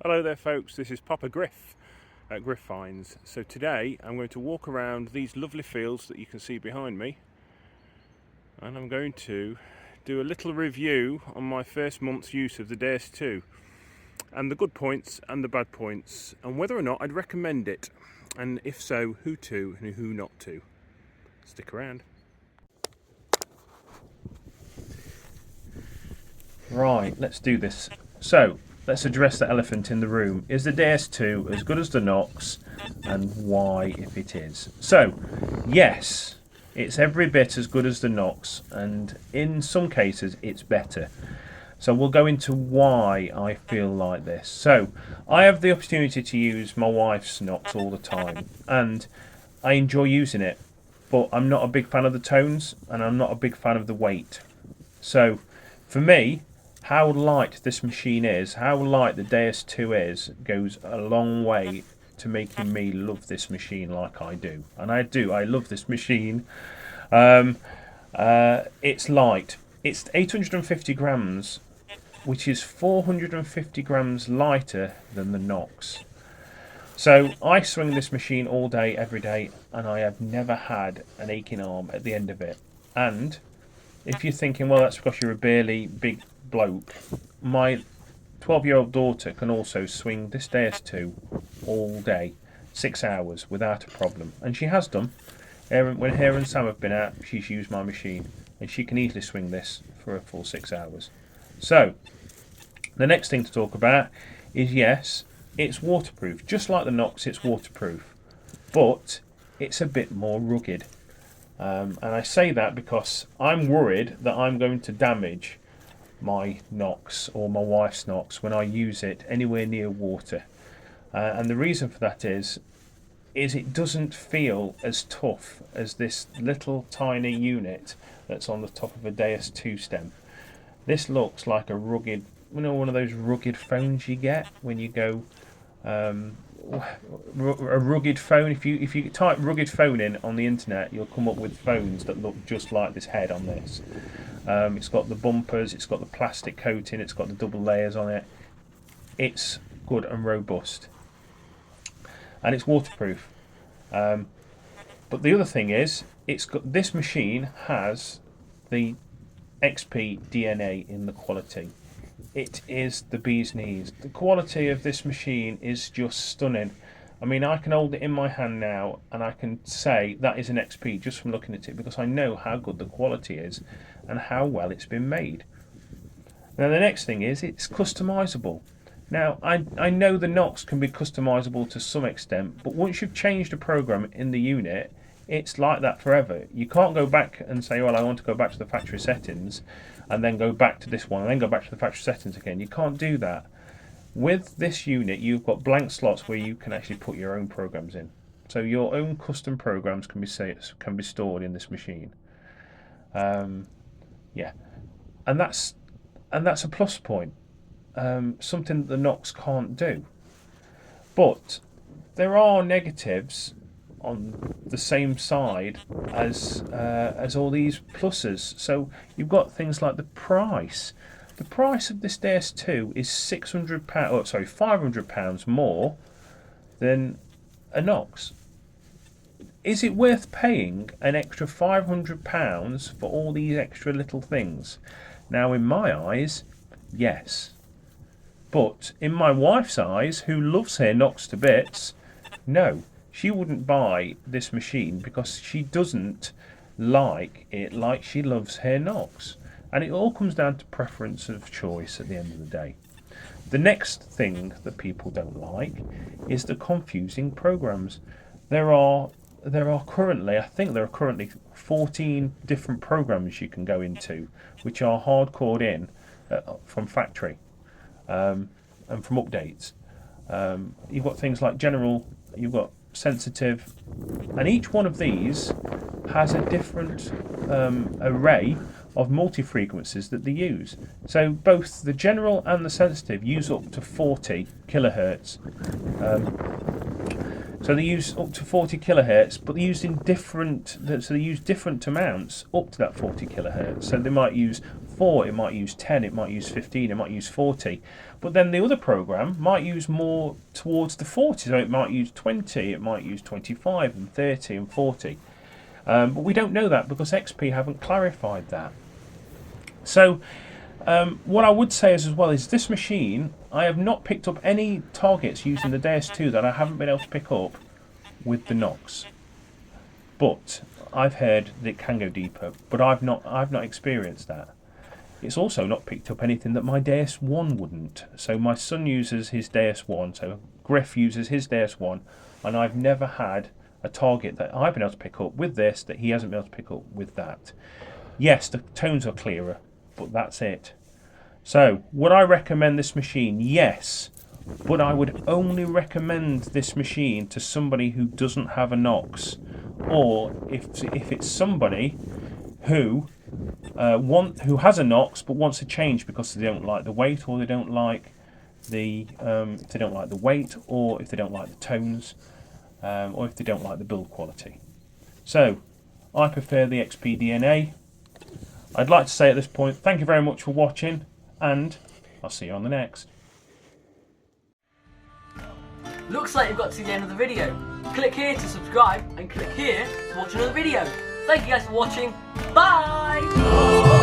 Hello there folks, this is Papa Griff at GRIF-FINds. So today I'm going to walk around these lovely fields that you can see behind me, and I'm going to do a little review on my first month's use of the Deus 2 and the good points and the bad points, and whether or not I'd recommend it, and if so, who to and who not to. Stick around. Right, let's do this. So let's address the elephant in the room. Is the Deus 2 as good as the Nox, and why if it is? So, yes, it's every bit as good as the Nox, and in some cases it's better. So we'll go into why I feel like this. So, I have the opportunity to use my wife's Nox all the time, and I enjoy using it, but I'm not a big fan of the tones, and I'm not a big fan of the weight. So, for me, how light this machine is, how light the Deus 2 is, goes a long way to making me love this machine like I do. And I do, I love this machine. It's light. It's 850 grams, which is 450 grams lighter than the Nox. So I swing this machine all day, every day, and I have never had an aching arm at the end of it. And if you're thinking, well, that's because you're a barely big bloke, my 12-year-old daughter can also swing this Deus 2 all day, 6 hours, without a problem. And she has done. When her and Sam have been out, she's used my machine, and she can easily swing this for a full 6 hours. So, the next thing to talk about is, yes, it's waterproof. Just like the Nox, it's waterproof. But it's a bit more rugged. And I say that because I'm worried that I'm going to damage my Nox or my wife's Nox when I use it anywhere near water. And the reason for that is it doesn't feel as tough as this little tiny unit that's on the top of a Deus 2 stem. This looks like a rugged, one of those rugged phones you get when you go a rugged phone. If you type rugged phone in on the internet, you'll come up with phones that look just like this head on this. It's got the bumpers, it's got the plastic coating, it's got the double layers on it. It's good and robust, and it's waterproof. But the other thing is, this machine has the XP DNA in the quality. It is the bee's knees. The quality of this machine is just stunning. I mean, I can hold it in my hand now and I can say that is an XP just from looking at it, because I know how good the quality is and how well it's been made. Now the next thing is, it's customizable. Now I know the Nox can be customizable to some extent, but once you've changed a program in the unit, it's like that forever. You can't go back and say, well, I want to go back to the factory settings and then go back to this one and then go back to the factory settings again. You can't do that. With this unit, you've got blank slots where you can actually put your own programs in. So your own custom programs can be stored in this machine. Yeah, and that's a plus point. Something that the Nox can't do. But there are negatives on the same side as all these pluses. So you've got things like the price. The price of this Deus 2 is £500 more than a Nox. Is it worth paying an extra £500 for all these extra little things? Now, in my eyes, yes. But in my wife's eyes, who loves her Nox to bits, no. She wouldn't buy this machine because she doesn't like it like she loves her Nox. And it all comes down to preference of choice at the end of the day. The next thing that people don't like is the confusing programs. There are currently, I think there are currently 14 different programs you can go into, which are hardcored in from factory and from updates. You've got things like general, you've got sensitive, and each one of these has a different array of multi-frequencies that they use. So both the general and the sensitive use up to 40 kilohertz. So they use up to 40 kilohertz, but they're used in different. So they use different amounts up to that 40 kilohertz. So they might use 4, it might use 10, it might use 15, it might use 40. But then the other program might use more towards the 40, so it might use 20, it might use 25 and 30 and 40. But we don't know that because XP haven't clarified that. So what I would say is as well is this machine, I have not picked up any targets using the DS2 that I haven't been able to pick up with the Nox. But I've heard that it can go deeper, but I've not experienced that. It's also not picked up anything that my DS1 wouldn't. So my son uses his DS1, so GRIF uses his DS1, and I've never had a target that I've been able to pick up with this that he hasn't been able to pick up with that. Yes, the tones are clearer, but that's it. So, would I recommend this machine? Yes, but I would only recommend this machine to somebody who doesn't have a Nox, or if it's somebody who has a Nox but wants to change because they don't like the weight, or they don't like the if they don't like the weight, or if they don't like the tones, or if they don't like the build quality. So, I prefer the XP DNA. I'd like to say at this point, thank you very much for watching, and I'll see you on the next. Looks like you've got to the end of the video. Click here to subscribe and click here to watch another video. Thank you guys for watching. Bye!